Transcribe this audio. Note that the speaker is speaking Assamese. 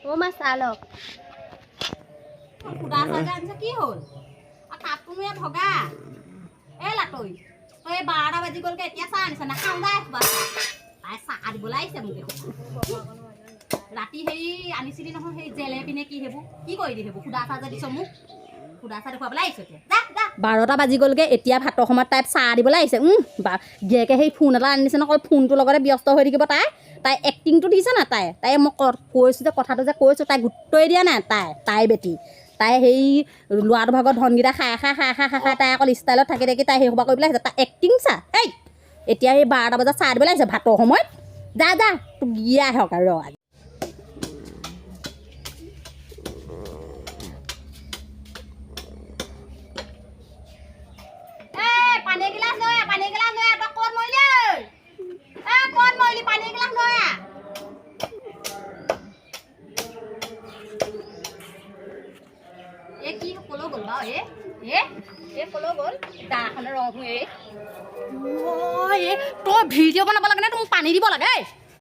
ও মা চালক খুদা চাই আনিছে কি হ'ল আৰু কাপটোনো ইয়াত ভগা এই লাটৈ তই 12টা বাজি গ'লকে এতিয়া চাহ আনিছে নাখাওঁ যায় তাই চাহ দিবলৈ আহিছে মোক ৰাতি হেৰি আনিছিলি নহয় সেই জেলেপিনে কি সেইবোৰ কি কৰিলি সেইবোৰ খুদা চাহ যে দিছ মোক খুদা চাহ দেখুৱাবলৈ আহিছ এতিয়া 12টা বাজি গ'লগে এতিয়া ভাতৰ সময়ত তাই চাহ দিবলৈ আহিছে গিয়েকে সেই ফোন এটা আনিছে অকল ফোনটোৰ লগতে ব্যস্ত হৈ থাকিব তাই এক্টিংটো দিছে না তাই মই কৈছোঁ যে কথাটো যে কৈছোঁ তাই গুৰুত্বই দিয়া নাই তাই বেটি তাই সেই ল'ৰাটোৰ ভাগত ধনকেইটা খাই তাই অকল ষ্টাইলত থাকি তাই সেই সোপা কৰিবলৈ আহিছে তাই এক্টিং চা এই এতিয়া সেই 12টা বজাত চাহ দিবলৈ আহিছে ভাতৰ সময়ত যা তোক গিয়ে আহক আৰু পানী গিলাচ লৈ তই ক'ত মৰিলি পানী গিলাচ লৈ কি কলৈ গ'ল বাৰু কলৈ গ'ল দাখনে ৰং হৈ তই ভিডিঅ' বনাব লাগে নে তোক পানী দিব লাগে